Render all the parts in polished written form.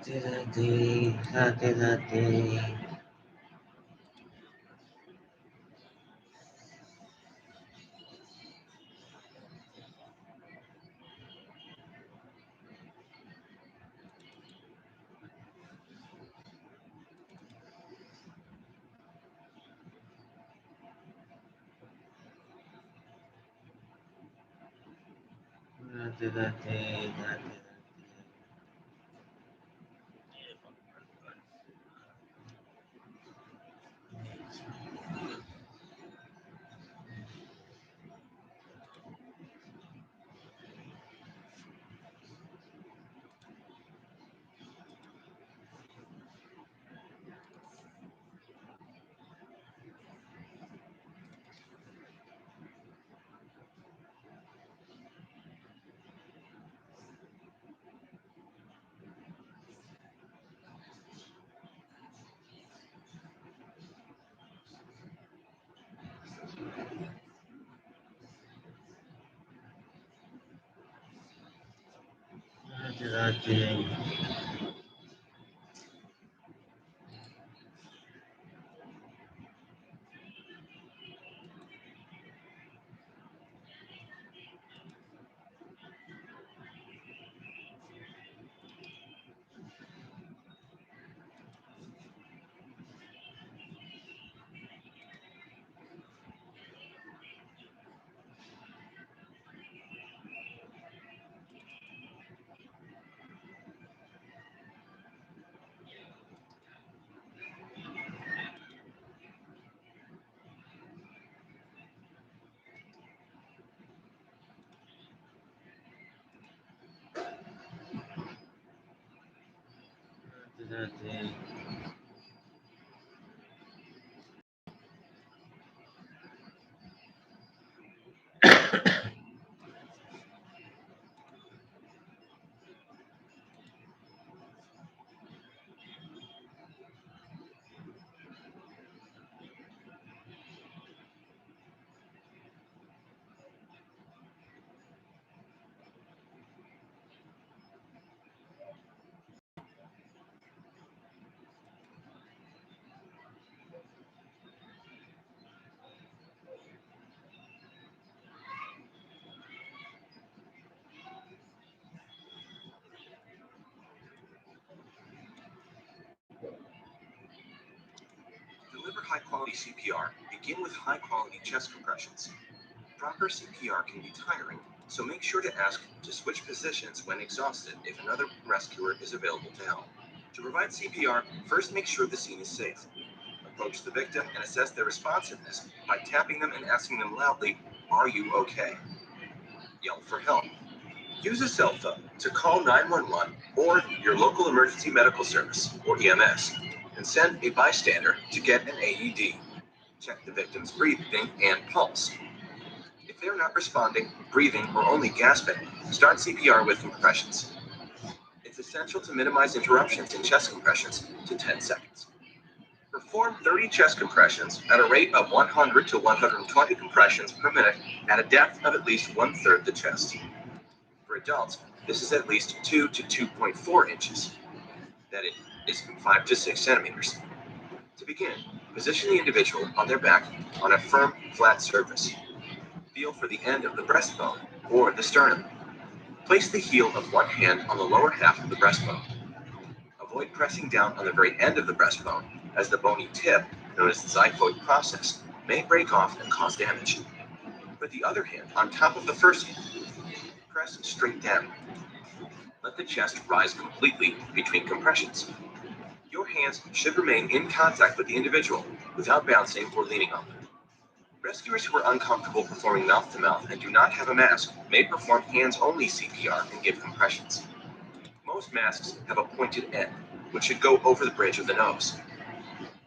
Radhe Radhe Radhe Radhe Radhe Radhe Radhe Radhe Radhe Deliver high-quality CPR. Begin with high-quality chest compressions. Proper CPR can be tiring, so make sure to ask to switch positions when exhausted if another rescuer is available to help. To provide CPR, first make sure the scene is safe. Approach the victim and assess their responsiveness by tapping them and asking them loudly, "Are you okay?" Yell for help. Use a cell phone to call 911 or your local emergency medical service, or EMS, and send a bystander to get an AED. Check the victim's breathing and pulse. If they're not responding, breathing, or only gasping, start CPR with compressions. It's essential to minimize interruptions in chest compressions to 10 seconds. Perform 30 chest compressions at a rate of 100 to 120 compressions per minute at a depth of at least 1/3 the chest. For adults, this is at least 2 to 2.4 inches. That is 5 to 6 centimeters. To begin, position the individual on their back on a firm, flat surface. Feel for the end of the breastbone or the sternum. Place the heel of one hand on the lower half of the breastbone. Avoid pressing down on the very end of the breastbone, as the bony tip, known as the xiphoid process, may break off and cause damage. Put the other hand on top of the first hand. Press straight down. Let the chest rise completely between compressions. Your hands should remain in contact with the individual without bouncing or leaning on them. Rescuers who are uncomfortable performing mouth-to-mouth and do not have a mask may perform hands-only CPR and give compressions. Most masks have a pointed end, which should go over the bridge of the nose.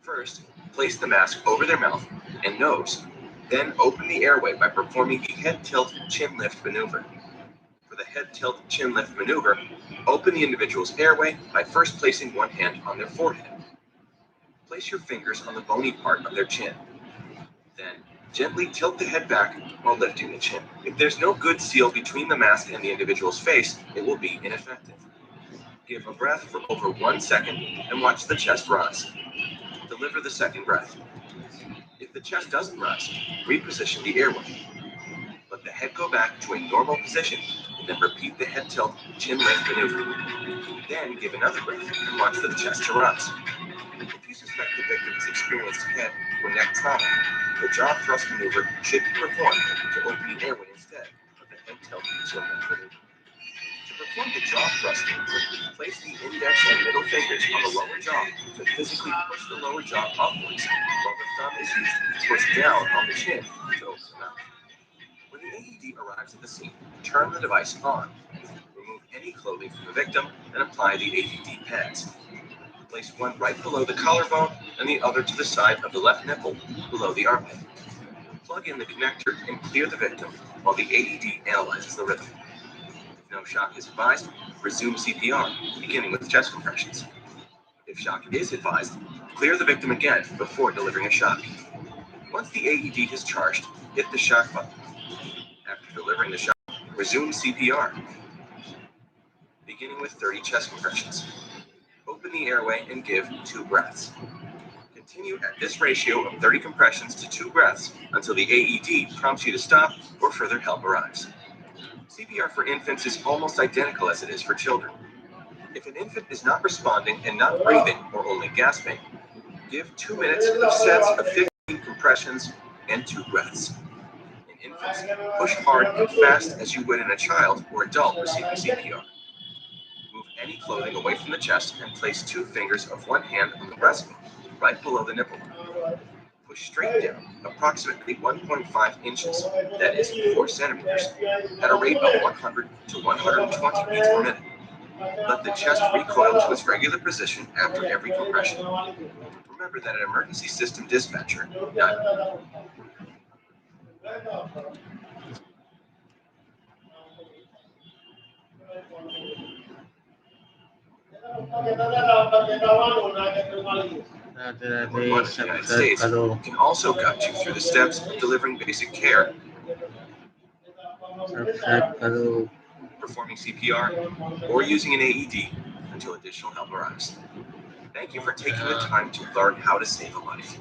First, place the mask over their mouth and nose, then open the airway by performing the head tilt chin lift maneuver. For the head tilt chin lift maneuver, open the individual's airway by first placing one hand on their forehead. Place your fingers on the bony part of their chin. Then, gently tilt the head back while lifting the chin. If there's no good seal between the mask and the individual's face, it will be ineffective. Give a breath for over 1 second and watch the chest rise. Deliver the second breath. If the chest doesn't rise, reposition the airway. Let the head go back to a normal position and then repeat the head tilt chin length maneuver. Then give another breath and watch for the chest to rise. If you suspect the victim has experienced head or neck trauma, the jaw thrust maneuver should be performed to open the airway instead of the head tilt chin length maneuver. To perform the jaw thrust maneuver, place the index and middle fingers on the lower jaw to physically push the lower jaw upwards, while the thumb is used to push down on the chin to open the mouth. When the AED arrives at the scene, turn the device on. Remove any clothing from the victim and apply the AED pads. Place one right below the collarbone and the other to the side of the left nipple below the armpit. Plug in the connector and clear the victim while the AED analyzes the rhythm. If no shock is advised, resume CPR, beginning with chest compressions. If shock is advised, clear the victim again before delivering a shock. Once the AED is charged, hit the shock button. After delivering the shock, resume CPR, beginning with 30 chest compressions. Open the airway and give 2 breaths. Continue at this ratio of 30 compressions to 2 breaths until the AED prompts you to stop or further help arrives. CPR for infants is almost identical as it is for children. If an infant is not responding and not breathing or only gasping, give 2 minutes of sets of 15 compressions and 2 breaths. In infants, push hard and fast as you would in a child or adult receiving CPR. Move any clothing away from the chest and place 2 fingers of one hand on the breastbone, right below the nipple. Push straight down, approximately 1.5 inches, that is 4 centimeters, at a rate of 100 to 120 beats per minute. Let the chest recoil to its regular position after every compression. Remember that an emergency system dispatcher, not the United States, can also guide you through the steps of delivering basic care, performing CPR, or using an AED until additional help arrives. Thank you for taking the time to learn how to save a life.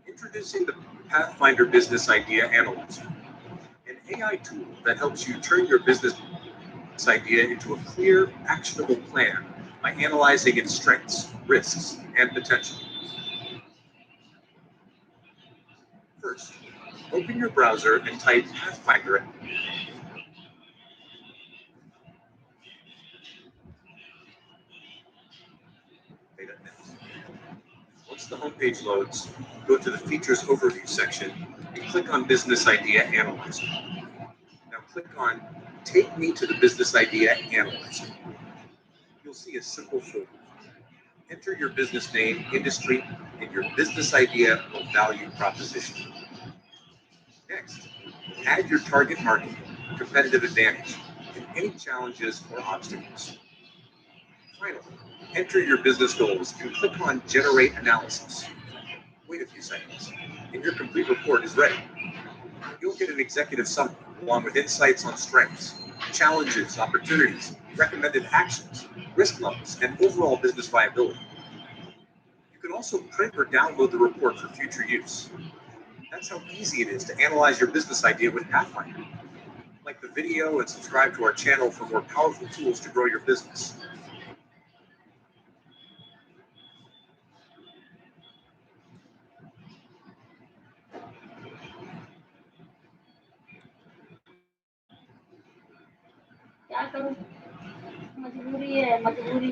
Introducing the Pathfinder Business Idea Analyzer, an AI tool that helps you turn your business idea into a clear, actionable plan by analyzing its strengths, risks, and potential. First, open your browser and type Pathfinder. Once the homepage loads, go to the Features Overview section and click on Business Idea Analyzer. Now click on Take Me to the Business Idea Analyzer. You'll see a simple form. Enter your business name, industry, and your business idea or value proposition. Next, add your target market, competitive advantage, and any challenges or obstacles. Finally, enter your business goals and click on Generate Analysis. Wait a few seconds, and your complete report is ready. You'll get an executive summary along with insights on strengths, challenges, opportunities, recommended actions, risk levels, and overall business viability. You can also print or download the report for future use. That's how easy it is to analyze your business idea with Pathfinder. Like the video and subscribe to our channel for more powerful tools to grow your business. क्या करूं मजबूरी है मजबूरी